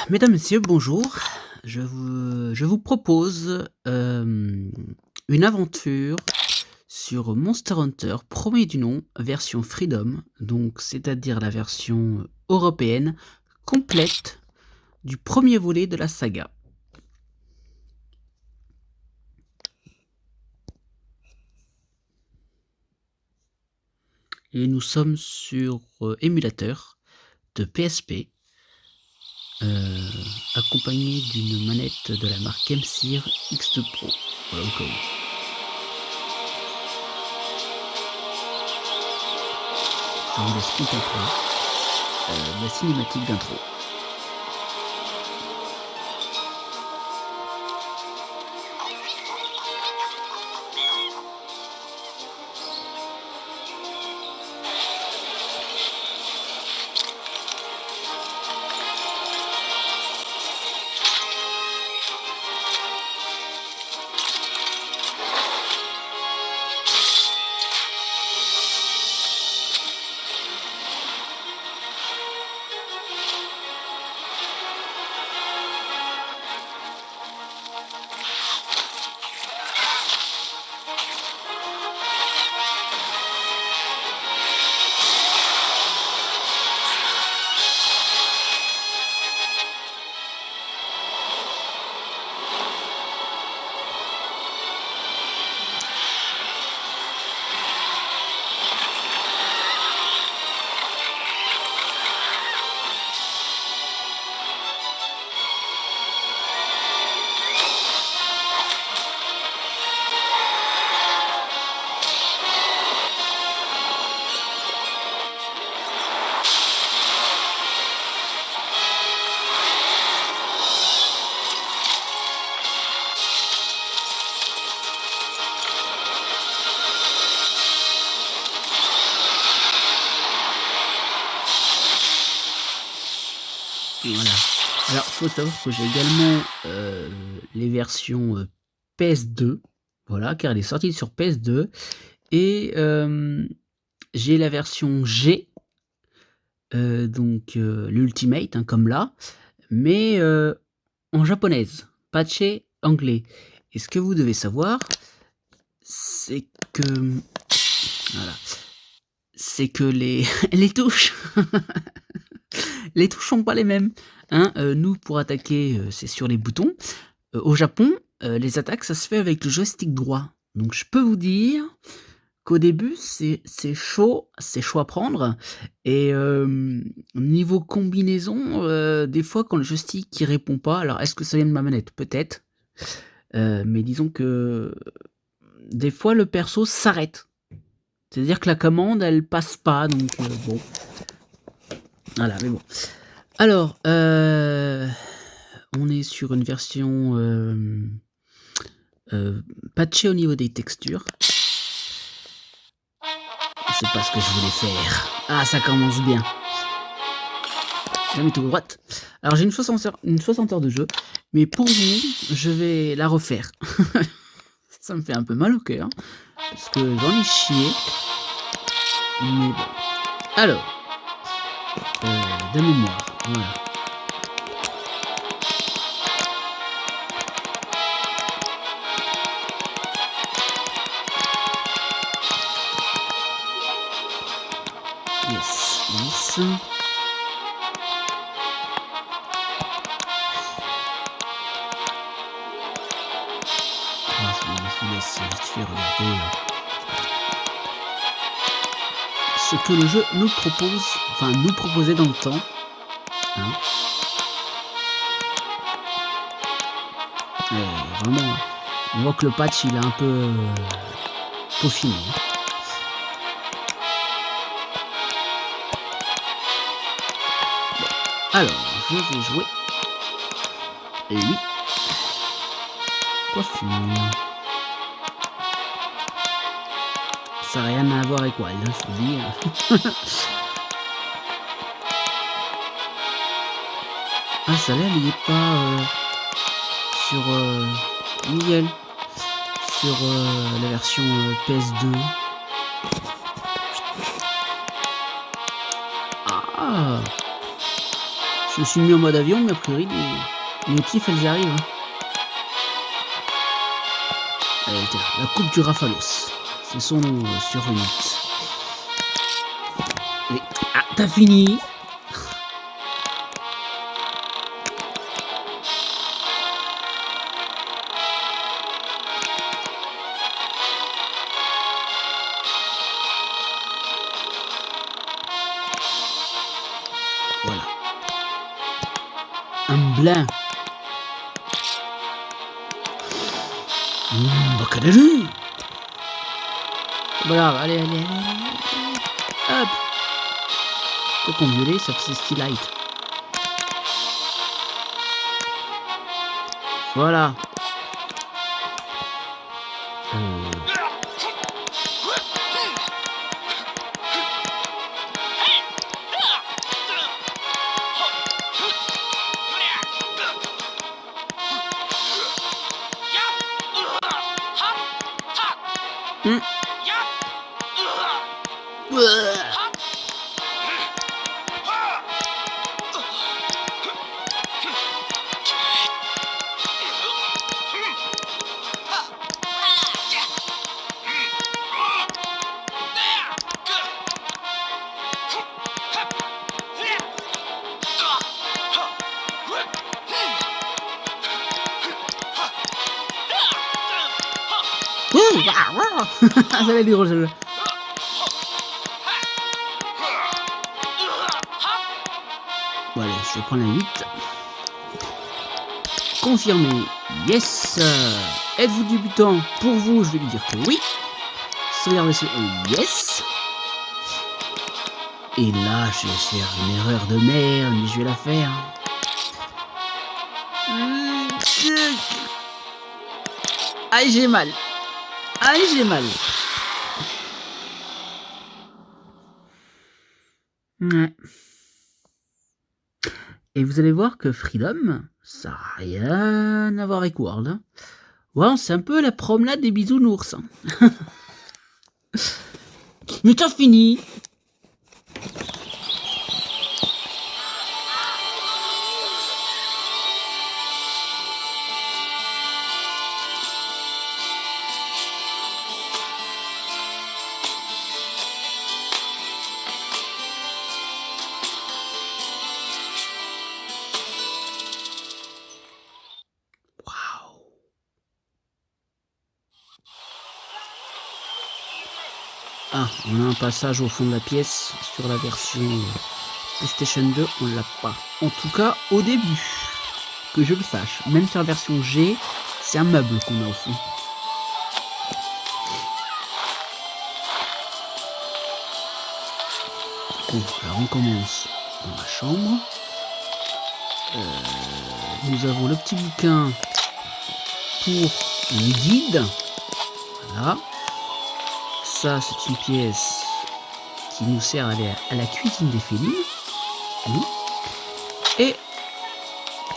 Mesdames, Messieurs, bonjour. Je vous propose, une aventure sur Monster Hunter 1er du nom, version Freedom, donc c'est-à-dire la version européenne complète du premier volet de la saga. Et nous sommes sur, émulateur de PSP, accompagné d'une manette de la marque MSIR X2 Pro. Voilà, au cas où. Je vous laisse contempler, la cinématique d'intro. Voilà. Alors, faut savoir que j'ai également les versions PS2, voilà, car elle est sortie sur PS2, et j'ai la version G, donc l'Ultimate, hein, comme là, mais en japonaise, patché anglais. Et ce que vous devez savoir, c'est que voilà, c'est que les les touches les touches sont pas les mêmes, hein. Nous, pour attaquer, c'est sur les boutons. Au Japon, les attaques, ça se fait avec le joystick droit. Donc je peux vous dire qu'au début, c'est chaud à prendre, et niveau combinaison, des fois quand le joystick il répond pas, alors est-ce que ça vient de ma manette? Peut-être, mais disons que des fois le perso s'arrête. C'est-à-dire que la commande elle passe pas, donc bon. Voilà, mais bon. Alors, on est sur une version patchée au niveau des textures. C'est pas ce que je voulais faire. Ah, ça commence bien. Jamais tout droite. Alors j'ai une 60 heures de jeu, mais pour vous, je vais la refaire. Ça me fait un peu mal au cœur, parce que j'en ai chié. Mais bon. Alors, de mémoire, voilà. Yes. Je vous laisse vite fait regarder ce que le jeu nous propose, enfin nous proposait dans le temps. Hein. Vraiment, on voit que le patch il est un peu peaufiné. Alors, je vais jouer lui. Coiffure. Ça n'a rien à voir avec Wild, hein, je vous dis. Ah, ça là, il est pas sur Miguel, sur la version PS2. Ah, je Je me suis mis en mode avion, mais a priori, les notifs, elles arrivent. Hein. La coupe du Rafalos. C'est son nom sur Unit. Mais, ah, t'as fini. Voilà. Un blanc. Bacadou. Voilà, allez. Hop. Cocon violet, ça fait style light. Voilà. Ça va être drôle celle-là. Bon allez, je vais prendre la 8. Confirmé. Yes. Êtes-vous débutant? Pour vous, je vais lui dire que oui. Sauvegarde c'est yes. Et là, je vais faire une erreur de merde, mais je vais la faire. Aïe, j'ai mal. Aïe, j'ai mal. Ouais. Et vous allez voir que Freedom, ça n'a rien à voir avec World. Hein. Ouais, c'est un peu la promenade des bisounours. Hein. Mais t'as fini. Ah, on a un passage au fond de la pièce sur la version PlayStation 2, on l'a pas. En tout cas, au début, que je le sache. Même sur la version G, c'est un meuble qu'on a au fond. Bon, alors on commence dans la chambre. Nous avons le petit bouquin pour le guide. Voilà. Ça, c'est une pièce qui nous sert à aller à la cuisine des félines. Et...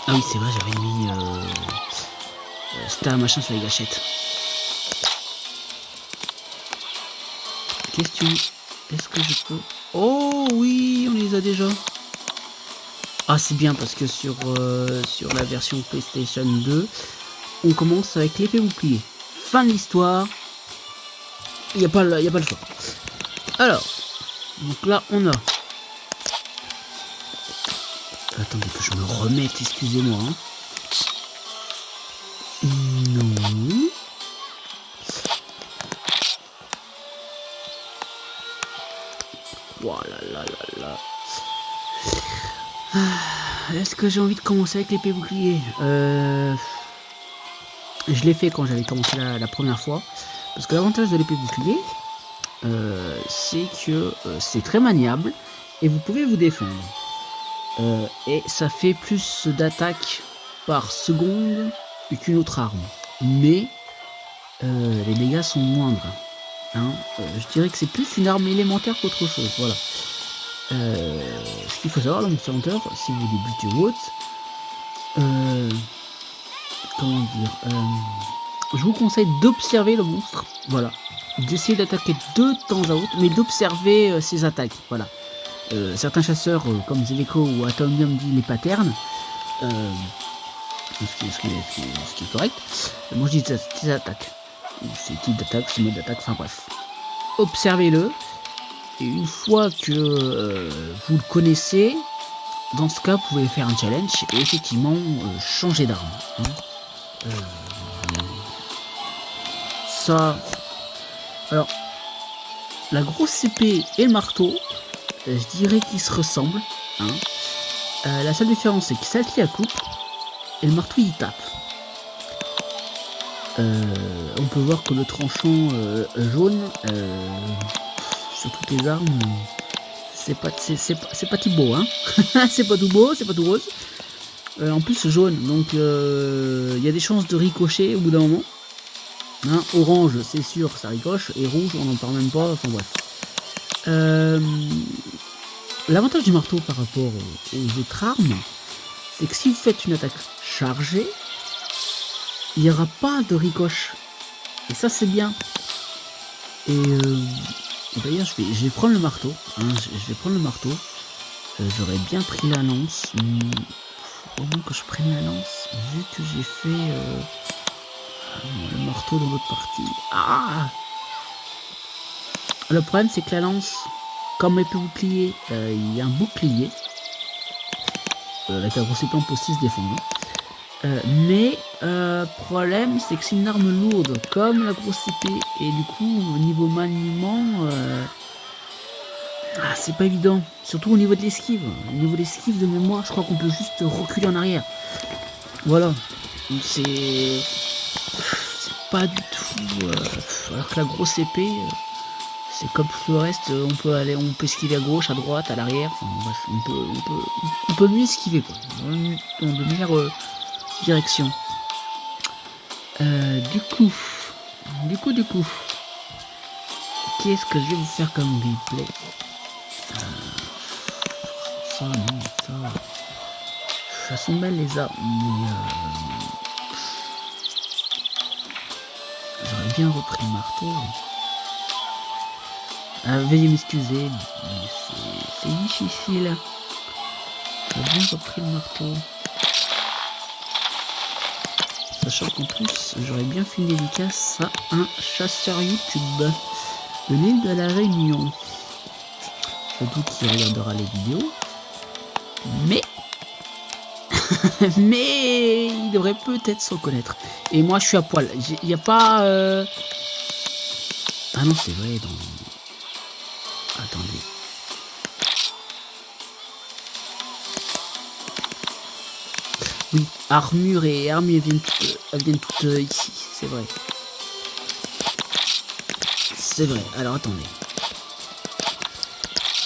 ah oui, c'est vrai, j'avais mis... c'était un machin sur les gâchettes. Question. Est-ce que je peux... oh oui, on les a déjà. Ah, c'est bien parce que sur la version PlayStation 2, on commence avec l'épée bouclier. Fin de l'histoire. Il n'y a pas le choix. Alors, donc là, on a... attendez que je me remette, excusez-moi. Hein. Non. Voilà, là. Est-ce que j'ai envie de commencer avec l'épée bouclier? Je l'ai fait quand j'avais commencé la première fois. Parce que l'avantage de l'épée bouclier, c'est que c'est très maniable et vous pouvez vous défendre. Et ça fait plus d'attaque par seconde qu'une autre arme. Mais les dégâts sont moindres. Hein. Je dirais que c'est plus une arme élémentaire qu'autre chose. Voilà. Ce qu'il faut savoir dans Monster Hunter, si vous débutez ou autre, comment dire, je vous conseille d'observer le monstre, voilà, d'essayer d'attaquer de temps à autre, mais d'observer ses attaques, voilà. certains chasseurs comme Zeleco ou Atomium dit les patterns, ce qui est correct. Moi je dis tes attaques. C'est type d'attaque, c'est mode d'attaque, enfin bref. Observez-le. Et une fois que vous le connaissez, dans ce cas, vous pouvez faire un challenge et effectivement changer d'arme. Hein. Ça. Alors, la grosse épée et le marteau, je dirais qu'ils se ressemblent. Hein. La seule différence, c'est que celle-ci a coupe et le marteau il tape. On peut voir que le tranchant jaune sur toutes les armes, c'est pas tout beau, hein. C'est pas tout beau, c'est pas tout rose. En plus jaune, donc il y a des chances de ricocher au bout d'un moment. Hein, orange, c'est sûr, ça ricoche, et rouge, on n'en parle même pas. Enfin bref. L'avantage du marteau par rapport aux autres armes, c'est que si vous faites une attaque chargée, il n'y aura pas de ricoche. Et ça, c'est bien. Et d'ailleurs, je vais prendre le marteau. Hein, je vais prendre le marteau. J'aurais bien pris la lance. Au moins que je prenne la lance, vu que j'ai fait le marteau dans l'autre partie. Ah, le problème, c'est que la lance, comme elle peut bouclier, il y a un bouclier. Avec la grosse épée, on peut aussi se défendre. Mais problème, c'est que c'est une arme lourde comme la grosse épée, et du coup au niveau maniement c'est pas évident, surtout au niveau de l'esquive. Au niveau de l'esquive, de mémoire, je crois qu'on peut juste reculer en arrière. Voilà, c'est pas du tout alors que la grosse épée, c'est comme tout le reste, on peut esquiver à gauche, à droite, à l'arrière, enfin, bref, on peut mieux esquiver quoi, dans de meilleures direction. Du coup, qu'est-ce que je vais vous faire comme gameplay? Ça, non, ça. Ça sont belles les armes, mais j'aurais bien repris le marteau. Veuillez m'excuser, mais c'est difficile. J'aurais bien repris le marteau. Sachant qu'en plus, j'aurais bien fait une dédicace à un chasseur YouTube de l'île de la Réunion. Je doute qu'il regardera les vidéos. Mais... mais il devrait peut-être se reconnaître. Et moi, je suis à poil. Il n'y a pas... Ah non, c'est vrai, dans... Attendez. Oui, armure et armes viennent toutes ici, c'est vrai. C'est vrai, alors attendez.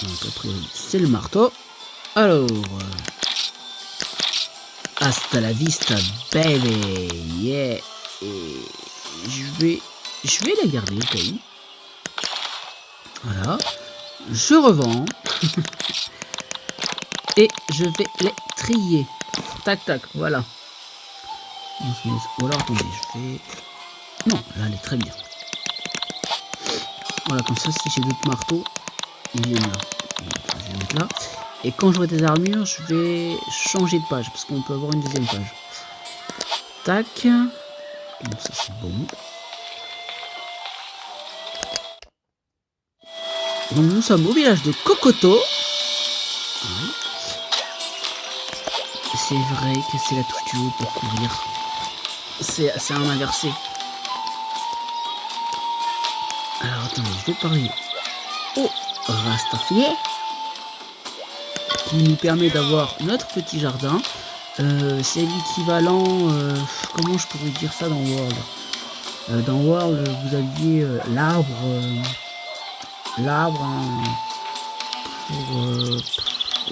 Donc après, c'est le marteau. Alors... hasta la vista, baby. Yeah. Et je vais la garder au cas où. Voilà. Je revends. Et je vais les trier. Tac, tac, voilà. Ou alors, attendez, je vais... Non, là, elle est très bien. Voilà, comme ça, si j'ai d'autres marteaux, ils viennent là. Je vais les mettre là. Et quand j'aurai des armures, je vais changer de page, parce qu'on peut avoir une deuxième page. Tac. Donc ça, c'est bon. Donc nous sommes au village de Kokoto. C'est vrai que c'est la touche du haut pour courir. C'est un inversé. Alors attendez, je vais parler au Rastafié, qui nous permet d'avoir notre petit jardin. C'est l'équivalent... comment je pourrais dire ça dans World? Dans World, vous aviez l'arbre...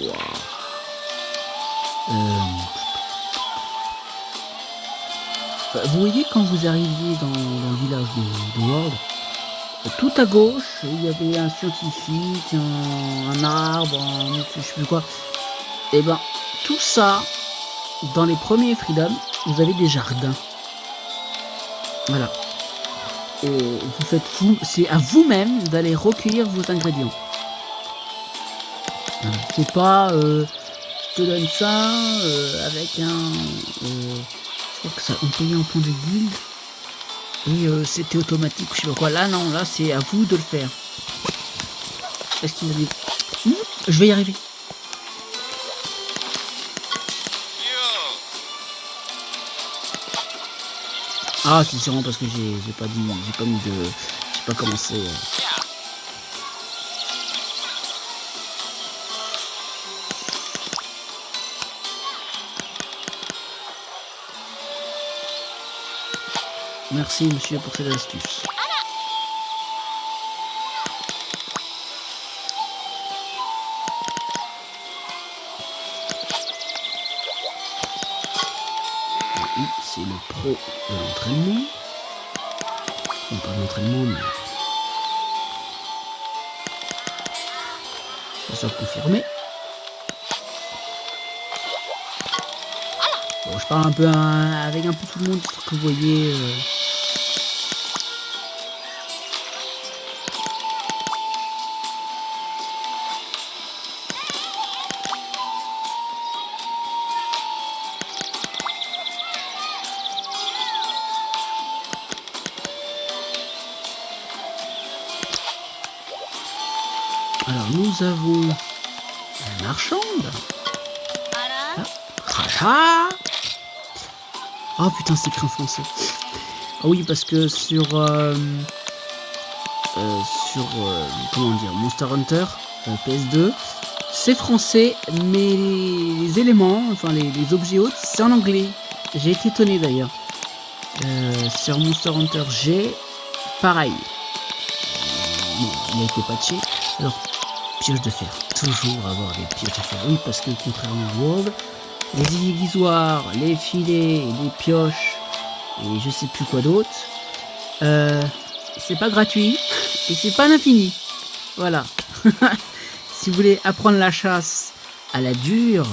pour... vous voyez, quand vous arriviez dans le village de World, tout à gauche, il y avait un scientifique, un arbre, je sais plus quoi. Et ben, tout ça, dans les premiers Freedom, vous avez des jardins. Voilà. Et vous faites c'est à vous-même d'aller recueillir vos ingrédients. Voilà. C'est pas je te donne ça avec un je crois que ça on payait un point de guilde et c'était automatique, je sais pas quoi. Là non, là c'est à vous de le faire. Est-ce qu'il va je vais y arriver. Ah c'est sûrement parce que j'ai pas dit, j'ai pas mis de. J'ai pas commencé. Merci monsieur pour cette astuce. C'est le pro de l'entraînement. Non pas de l'entraînement mais. Ça soit confirmé. Bon, je parle un peu avec un peu tout le monde pour que vous voyez. Alors nous avons un marchand. Ah oh putain c'est écrit en français. Ah oui parce que sur comment dire Monster Hunter PS2 c'est français mais les éléments, enfin les objets autres c'est en anglais. J'ai été étonné d'ailleurs. Sur Monster Hunter G pareil. Bon, il a été patché. Alors pioche de fer, toujours avoir des pioches de fer. Oui parce que contrairement à World, les aiguisoirs, les filets, les pioches et je sais plus quoi d'autre, c'est pas gratuit et c'est pas l'infini. Voilà. Si vous voulez apprendre la chasse à la dure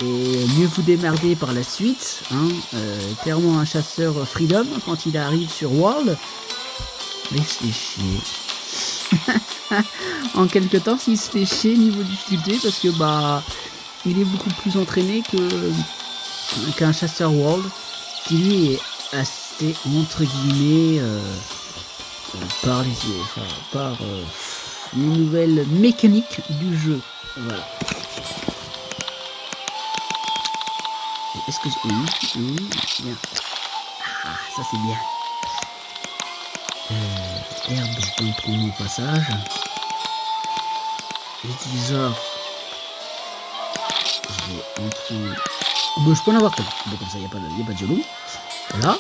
et mieux vous démerder par la suite, hein, clairement un chasseur freedom quand il arrive sur World, laissez chier. En quelque temps, s'il se fait chier niveau difficulté parce que bah il est beaucoup plus entraîné qu'un chasseur World qui lui est assez entre guillemets par les nouvelles mécaniques du jeu. Voilà. Est-ce que oui, bien. Ah, ça c'est bien. Herbe, je vais prendre mon passage. Utiliseur. Je vais en prendre. Bon, je peux en avoir qu'un. Bon, comme ça, il n'y a pas de jaloux. Voilà.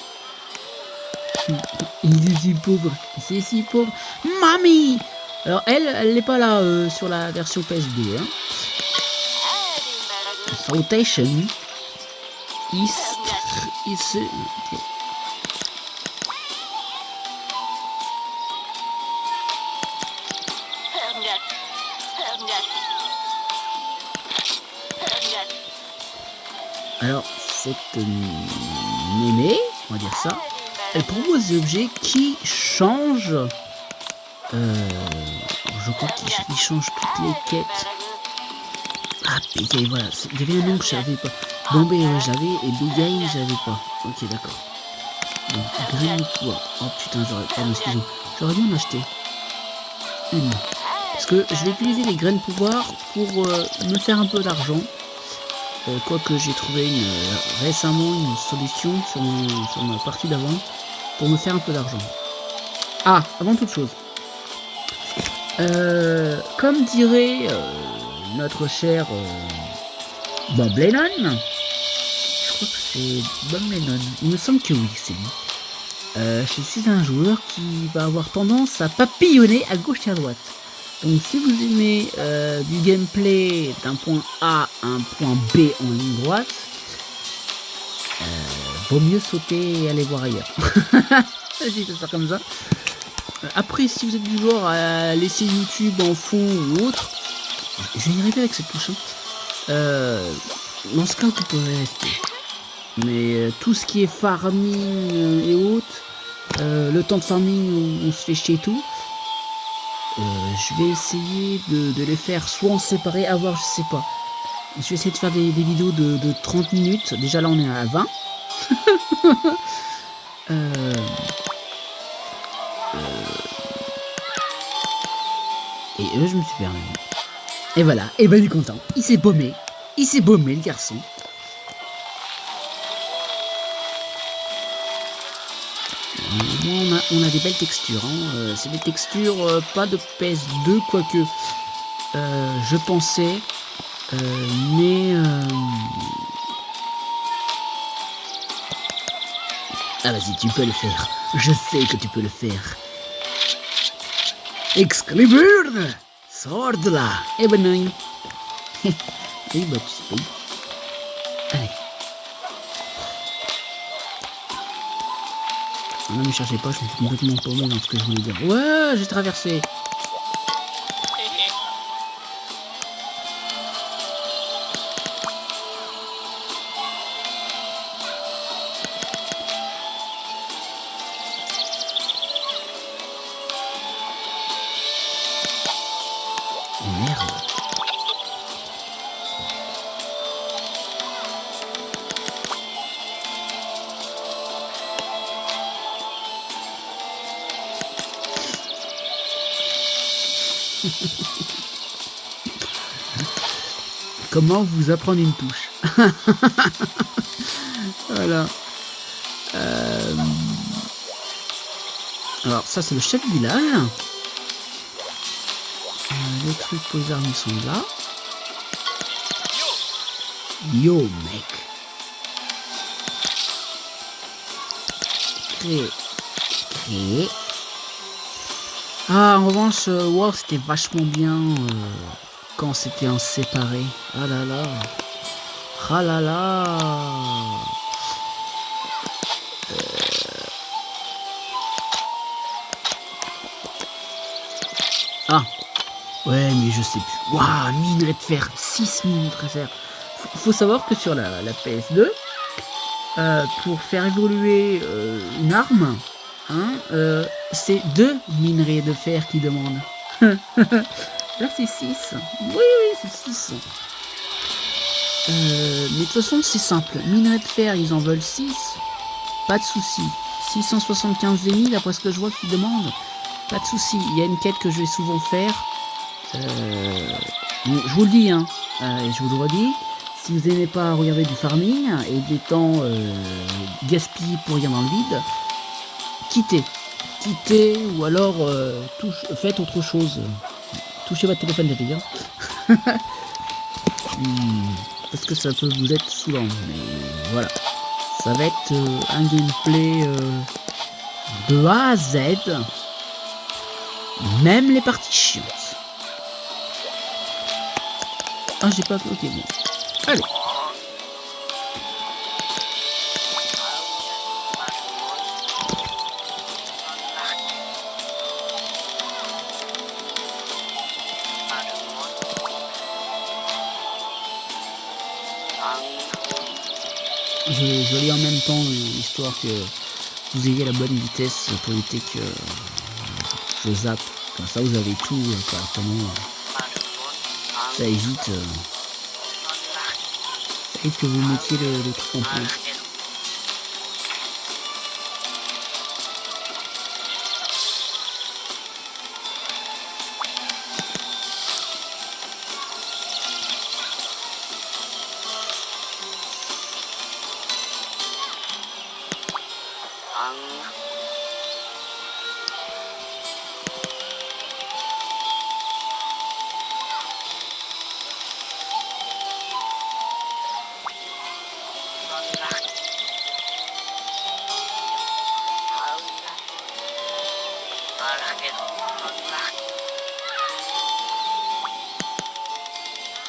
Il est si pauvre. C'est si pauvre. Mamie. Alors, elle n'est pas là sur la version PS2. Hein. Rotation. Okay. Alors, cette mémé, on va dire ça, elle propose des objets qui changent. Je crois qu'ils changent toutes les quêtes. Ah, Bégaye, voilà. Il y avait un nom que j'avais pas. Bombay, j'avais, et Bégaye, j'avais pas. Ok, d'accord. Donc, green poids. Oh putain, j'aurais dû en acheter une. Parce que je vais utiliser les graines pouvoir pour me faire un peu d'argent. Quoique j'ai trouvé récemment une solution sur ma partie d'avant pour me faire un peu d'argent. Ah, avant toute chose. Comme dirait notre cher Bob Lennon, je crois que c'est Bob Lennon, il me semble que oui, c'est lui. Je suis un joueur qui va avoir tendance à papillonner à gauche et à droite. Donc si vous aimez du gameplay d'un point A à un point B en ligne droite, vaut mieux sauter et aller voir ailleurs. J'ai fait ça comme ça. Après, si vous êtes du genre à laisser YouTube en fond ou autre, je vais y arriver avec cette touche. Dans ce cas, vous pouvez rester. Mais tout ce qui est farming et autres, le temps de farming, on se fait chier et tout. je vais essayer de les faire soit en séparé, à voir, je sais pas. Je vais essayer de faire des vidéos de 30 minutes. Déjà là on est à 20. Et je me suis perdu. Et voilà, et ben il est content. Il s'est baumé. Il s'est baumé le garçon. On a des belles textures. Hein. C'est des textures pas de PS2, quoique je pensais. Mais... Ah vas-y, tu peux le faire. Je sais que tu peux le faire. Excalibur! Sors de là! Eh ben non. Oui, bah tu sais pas. Allez. Non mais cherchez pas, je me suis complètement paumé dans ce que je voulais dire. Ouais, j'ai traversé. Merde. Comment vous apprendre une touche? Voilà. Alors ça c'est le chef du village. Les trucs pour les armes sont là. Yo mec. Créer. Ah en revanche, wow, c'était vachement bien quand c'était en séparé. Ah là là. Ah là là. Ah. Ouais, mais je sais plus. Waouh, minerai de fer. 6 minerais de fer. Faut savoir que sur la PS2, pour faire évoluer une arme, hein, c'est 2 minerais de fer qui demandent. Là, c'est 6. Oui, c'est 6. Mais de toute façon, c'est simple. Minerais de fer, ils en veulent 6. Pas de souci. 675 ennemis, d'après ce que je vois qu'ils demandent. Pas de souci. Il y a une quête que je vais souvent faire. Bon, je vous le dis, hein, et je vous le redis, si vous n'aimez pas regarder du farming et des temps gaspillés pour rien dans le vide, quittez ou alors faites autre chose. Touchez votre téléphone, j'allais dire. Parce que ça peut vous être saoulant, mais voilà. Ça va être un gameplay de A à Z, même les parties chiantes. Ah, j'ai pas... Ok, bon. Allez. Je lis en même temps, histoire que vous ayez la bonne vitesse pour éviter que je zappe. Comme ça, vous avez tout correctement. Ça évite que vous mettiez le truc en plus.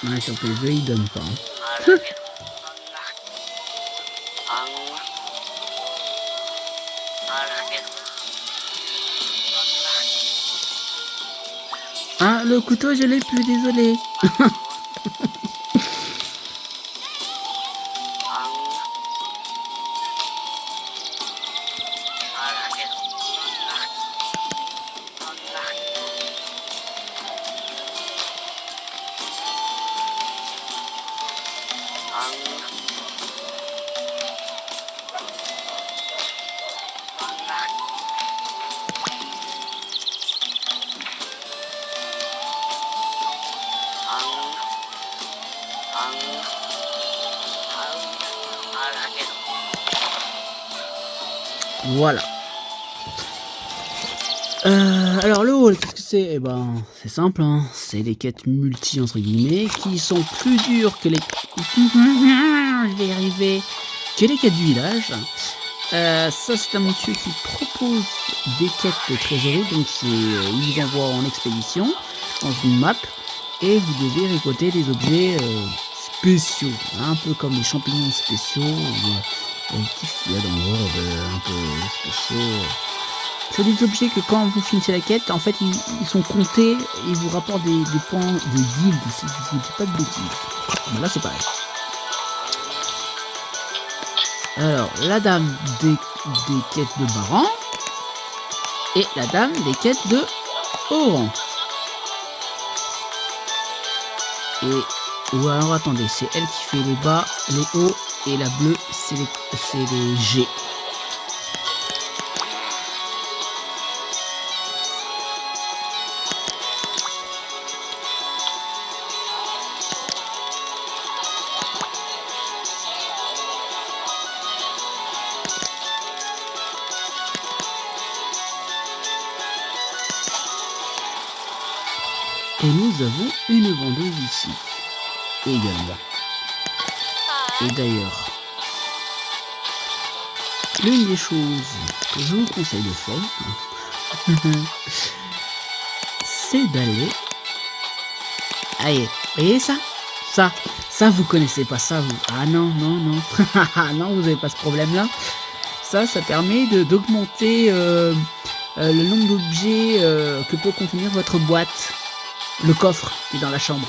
Ouais, sur PV, il donne pas. Ah, le couteau, je l'ai plus, désolé. Voilà. Alors le hall, qu'est-ce que c'est? Eh ben, c'est simple, hein. C'est les quêtes multi entre guillemets qui sont plus dures que les. Je vais y arriver. Que les quêtes du village. Ça c'est un monsieur qui propose des quêtes de trésorerie, donc c'est il vous envoie en expédition dans une map et vous devez récolter des objets spéciaux, hein, un peu comme les champignons spéciaux. Qu'est-ce qu'il y a dans le world un peu spéciaux? C'est des objets que quand vous finissez la quête, en fait, ils sont comptés et ils vous rapportent des points de guilde, si je ne dis pas de bêtises. Mais là, c'est pareil. Alors, la dame des quêtes de Baran et la dame des quêtes de Oran. Ou alors, attendez, c'est elle qui fait les bas, les hauts, et la bleue, c'est les G. Et nous avons une vendeuse ici, également. Et d'ailleurs, l'une des choses que je vous conseille de faire, c'est d'aller... Allez, vous voyez ça? Ça vous connaissez pas ça, vous? Ah non, non. Non, vous n'avez pas ce problème-là. Ça permet d'augmenter le nombre d'objets que peut contenir votre boîte. Le coffre qui est dans la chambre.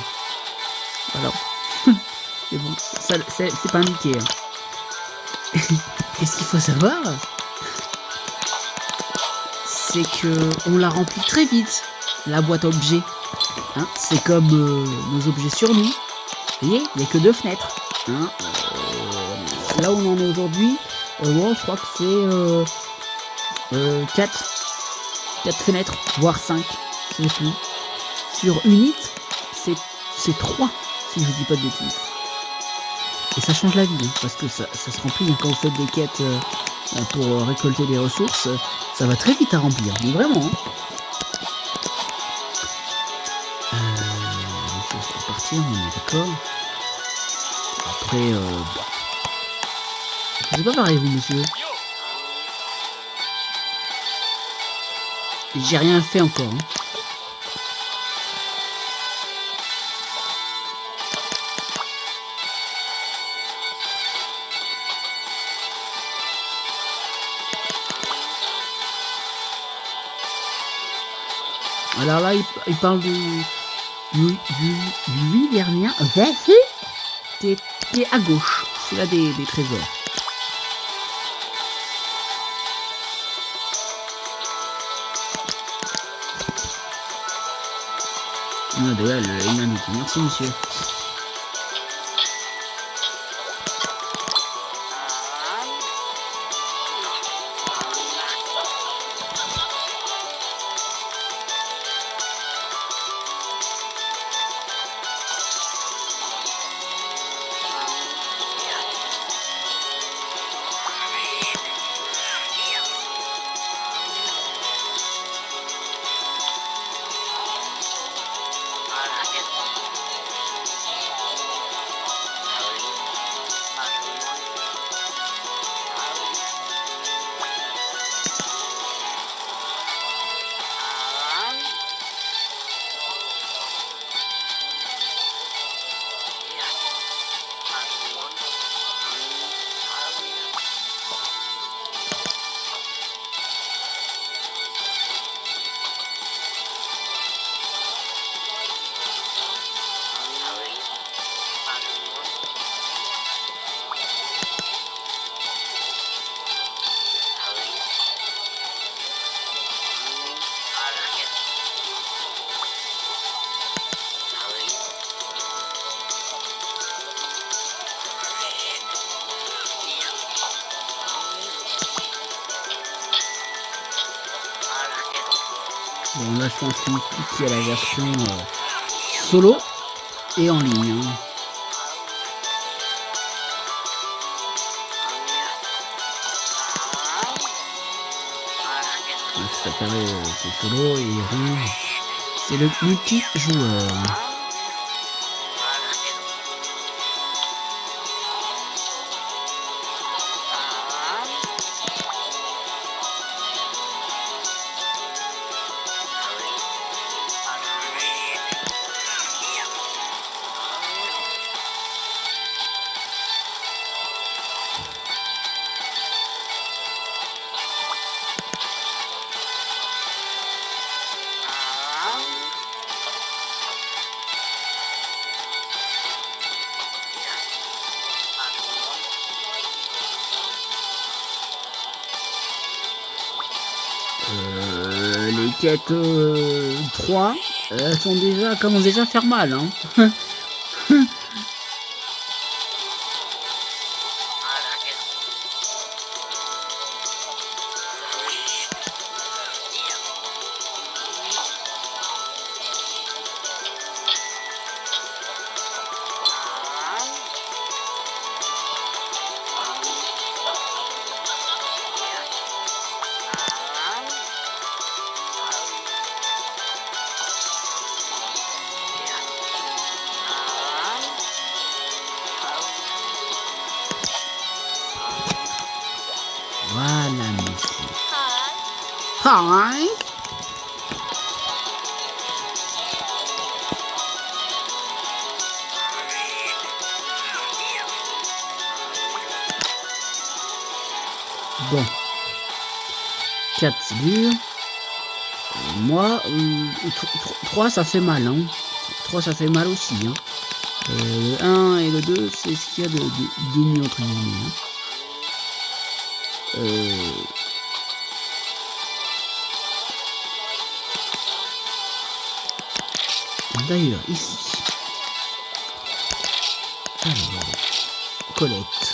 Voilà. C'est bon, c'est pas indiqué. Hein. Et ce qu'il faut savoir, c'est que on la remplit très vite, la boîte à objets. Hein, c'est comme nos objets sur nous. Vous voyez, il n'y a que 2 fenêtres. Hein, là où on en est aujourd'hui, je crois que c'est 4 fenêtres, voire 5, je sais plus. Sur Unit, c'est 3, si je dis pas de bêtises. Et ça change la vie, hein, parce que ça se remplit hein, quand vous faites des quêtes pour récolter des ressources. Ça va très vite à remplir, mais vraiment. Donc ça c'est partir, on est d'accord. Après, je sais pas pareil, vous, monsieur. J'ai rien fait encore. Hein. Alors là, il parle du Wivernien qui est à gauche. C'est là des trésors. D'ailleurs, il m'a dit merci, monsieur. Bon, là, je pense qu'il y a la version solo et en ligne. Hein. Ça paraît c'est solo et rouge. C'est le multijoueur. Les quêtes 3 commencent déjà à faire mal. Hein. Voilà, monsieur. Hi. Bon. 4 c'est dur. Moi, 3 ça fait mal. Hein. 3 ça fait mal aussi. Hein. Le 1 et le 2, c'est ce qu'il y a de mieux entre guillemets. D'ailleurs, ici. Alors, Colette.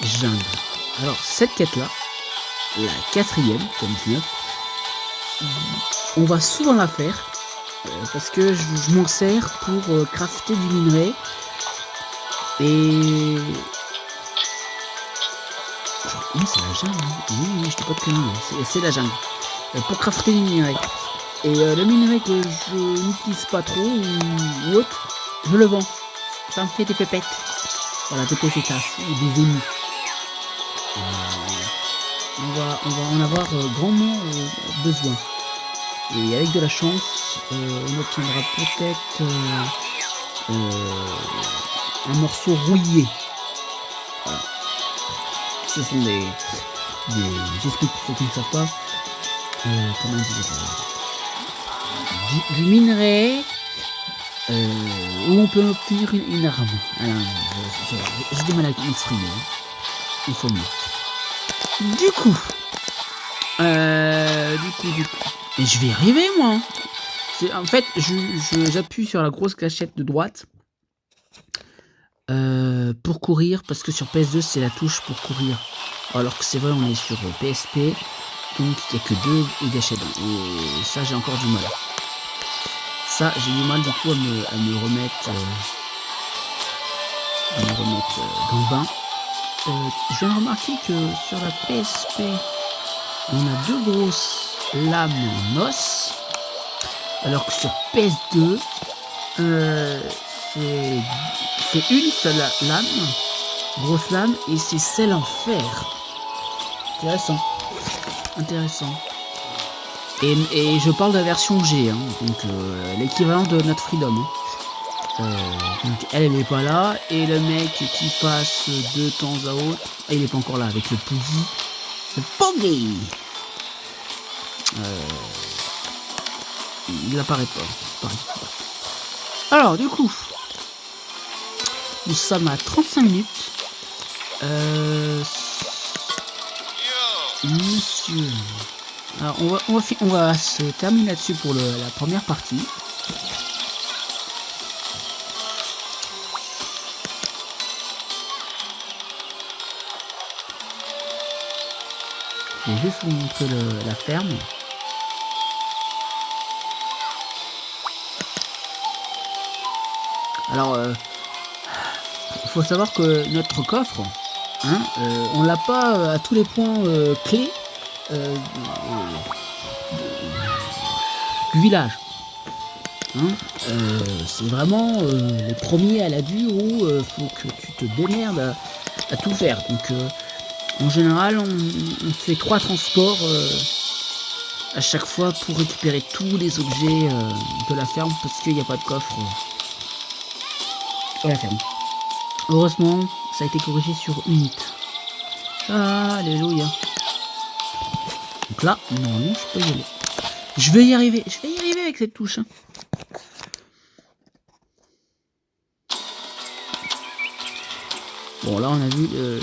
Jungle. Alors, cette quête-là, la 4e, comme 19, on va souvent la faire. Parce que je m'en sers pour crafter du minerai. Et... Oui, c'est la jungle. Oui, je t'ai pas de conneries. C'est la jungle. Pour crafter du minerai. Et le minerai que je n'utilise pas trop ou autre, je le vends. Ça me fait des pépettes. Voilà, des pépetas ou des ennemis. On va en avoir grandement besoin. Et avec de la chance, on obtiendra peut-être un morceau rouillé. Voilà. Ce sont des j'explique pour ceux qui ne savent pas. Comment dire du minerai où on peut obtenir une arme. J'ai du mal à m'exprimer. Il faut mieux. Du coup. Et je vais y arriver, moi. En fait, j'appuie sur la grosse gâchette de droite pour courir, parce que sur PS2, c'est la touche pour courir. Alors que c'est vrai, on est sur PSP, donc il n'y a que 2 gâchettes. Et ça, j'ai encore du mal. Ça, j'ai du mal du coup à me remettre dans le bain. Je viens de remarquer que sur la PSP, on a 2 grosses lames en os, alors que sur PS2, c'est une seule lame, grosse lame, et c'est celle en fer. Intéressant. Et je parle de la version G, hein, donc l'équivalent de notre Freedom. Donc elle est pas là, et le mec qui passe de temps à autre, il est pas encore là avec le Puggy. Le Puggy. Il apparaît pas. Alors du coup, nous sommes à 35 minutes. Monsieur. Alors on va se terminer là-dessus pour la première partie. Je vais juste vous montrer la ferme. Alors, faut savoir que notre coffre, hein, on l'a pas à tous les points clés du village. Hein. C'est vraiment les premiers à la dure où faut que tu te démerdes à tout faire. Donc, en général, on fait 3 transports à chaque fois pour récupérer tous les objets de la ferme parce qu'il n'y a pas de coffre à la ferme. Heureusement, ça a été corrigé sur Unit. Alléluia. Donc là, normalement, je peux y aller. Je vais y arriver avec cette touche. Hein. Bon, là, on a vu le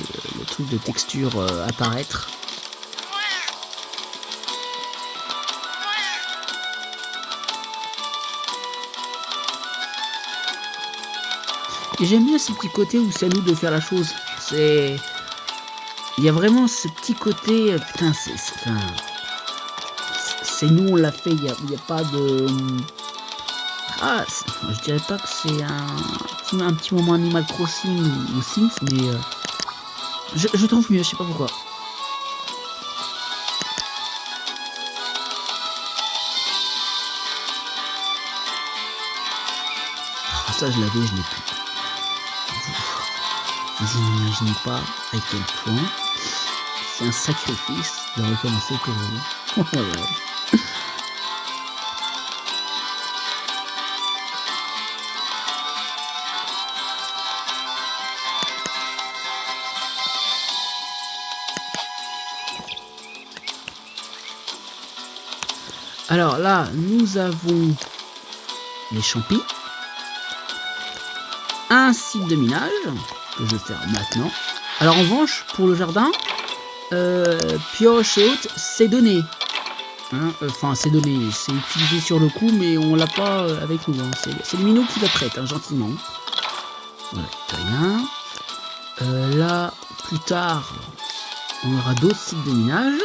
truc de texture apparaître. Et j'aime bien ce petit côté où c'est à nous de faire la chose. C'est... Il y a vraiment ce petit côté... Putain, c'est nous, on l'a fait. Il y a pas de... je dirais pas que c'est un petit moment Animal Crossing ou Sims, mais... je trouve mieux, je sais pas pourquoi. Ça, je l'avais, je l'ai plus. Vous n'imaginez pas à quel point c'est un sacrifice de recommencer que vous. Alors là, nous avons les champis, un site de minage que je vais faire maintenant. Alors en revanche, pour le jardin, pioche et autres, c'est donné. Hein, enfin, c'est donné, c'est utilisé sur le coup, mais on l'a pas avec nous. Hein. C'est le minot qui la prête, hein, gentiment. Voilà, rien. Là, plus tard, on aura d'autres sites de minage.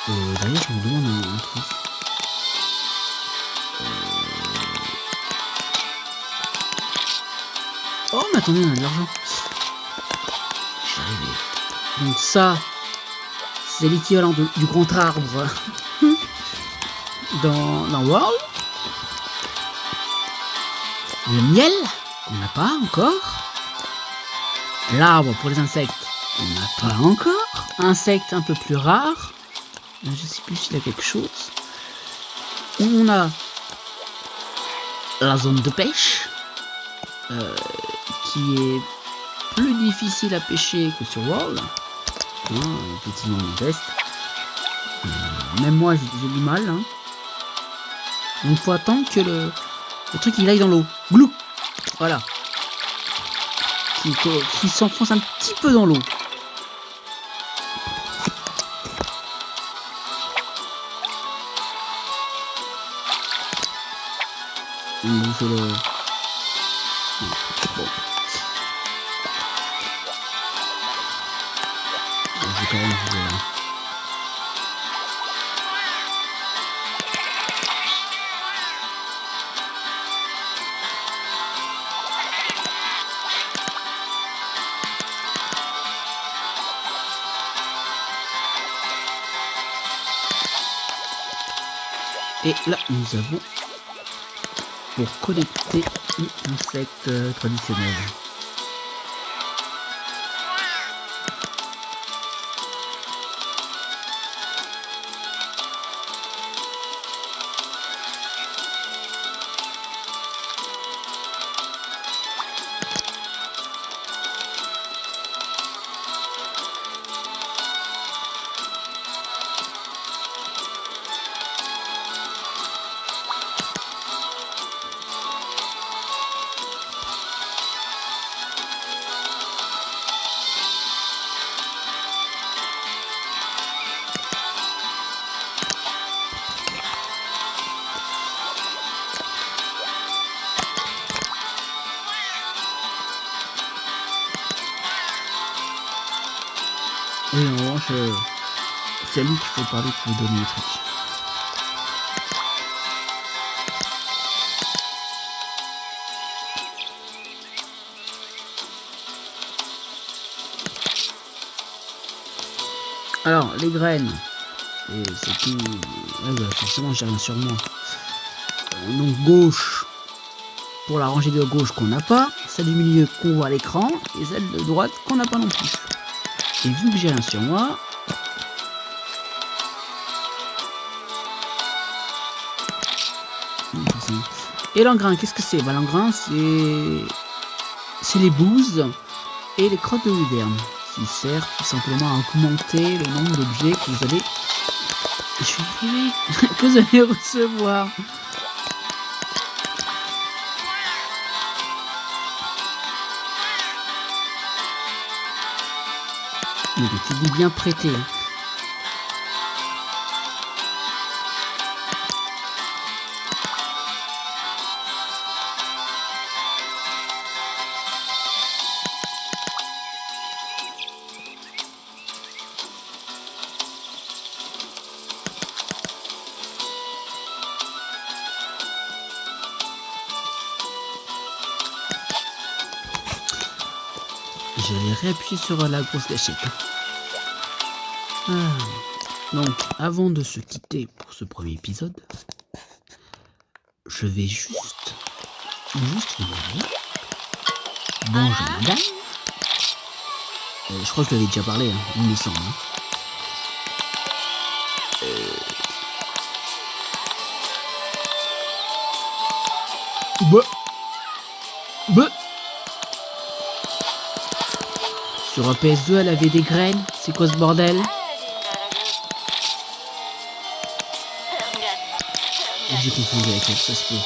D'ailleurs, je me demande un truc. Oh, mais attendez, on a de l'argent. J'y arrivé. Donc ça, c'est l'équivalent du grand arbre dans World. Le miel, on n'a pas encore. L'arbre pour les insectes, on n'a pas encore. Insectes un peu plus rares. Je sais plus s'il y a quelque chose. On a la zone de pêche, qui est plus difficile à pêcher que sur World. Petit moment test. Même moi, j'ai du mal. Hein. Donc, faut attendre que le truc il aille dans l'eau. Glou. Voilà. Qui s'enfonce un petit peu dans l'eau. Donc, je le... Bon. Je vais quand même jouer, hein. Et là, nous avons pour connecter l'insecte traditionnel. Et en revanche, c'est à lui qu'il faut parler pour lui donner les trucs. Alors, les graines, c'est tout. Ouais, bah, forcément, j'ai rien sur moi. Donc, gauche, pour la rangée de gauche qu'on n'a pas, celle du milieu qu'on voit à l'écran, et celle de droite qu'on n'a pas non plus. Et vu que j'ai rien sur moi, et l'engrain, qu'est-ce que c'est? Bah, l'engrain, c'est les bouses et les crottes de wyvern, qui servent tout simplement à augmenter le nombre d'objets que vous allez que vous allez recevoir. Donc tu dis bien prêter. Je vais réappuyer sur la grosse gâchette. Ah. Donc, avant de se quitter pour ce premier épisode, je vais juste regarder. Bonjour madame. Je crois que je l'avais déjà parlé, hein, il me semble. Bah. Sur un PS2, elle avait des graines. C'est quoi ce bordel? J'ai confondu avec elle, ça se peut.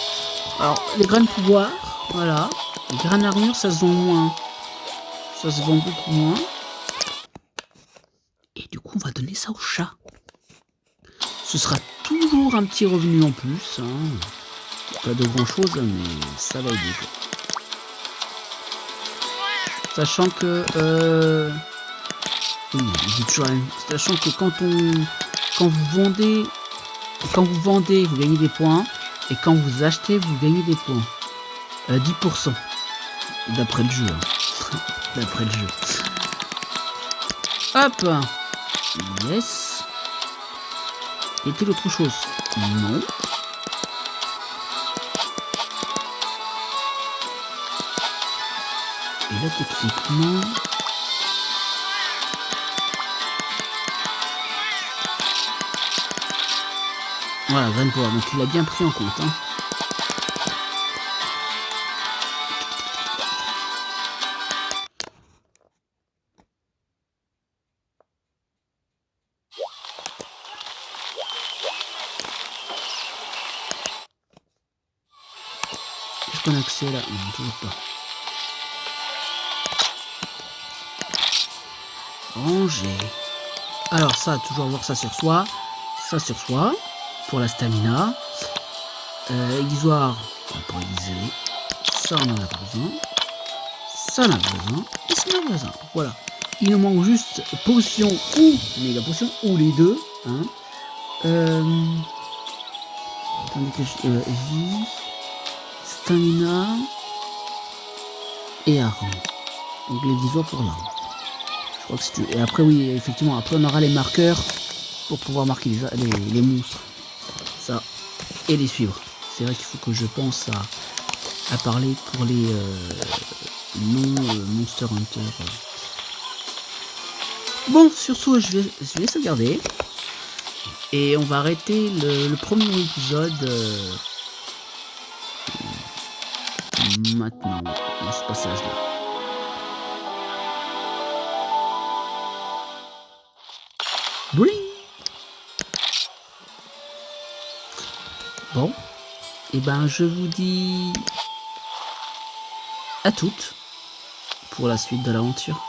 Alors, les graines pouvoir, voilà. Les graines armure, ça se vend moins. Ça se vend beaucoup moins. Et du coup, on va donner ça au chat. Ce sera toujours un petit revenu en plus. Hein. Pas de grand chose, mais ça va aider. Sachant que... oui, sachant que quand vous vendez, vous gagnez des points. Et quand vous achetez, vous gagnez des points. 10%. D'après le jeu. Hein. D'après le jeu. Hop. Yes. Est-il autre chose? Non. Et là, techniquement... Voilà, 20 poids. Donc, il a bien pris en compte. Hein. Est-ce qu'on a accès là? Non, toujours pas. Ranger. Alors ça, toujours avoir ça sur soi. Ça sur soi. Pour la stamina. Aiguisoire. Pour aiguiser. Ça, on en a pas besoin. Ça, on en a besoin. Et ça, on en a besoin. Voilà. Il nous manque juste potion ou méga potion. Ou les deux. Hein. Attendez que je... vie. Stamina. Et arme. Donc l'aiguisoire pour l'arme. Je crois que c'est tout. Et après, oui, effectivement, après on aura les marqueurs pour pouvoir marquer les monstres. Ça. Et les suivre. C'est vrai qu'il faut que je pense à parler pour les non-Monster Hunter. Bon, sur ce, je vais sauvegarder. Et on va arrêter le premier épisode maintenant, dans ce passage-là. Oui. Bon, et ben je vous dis à toutes pour la suite de l'aventure.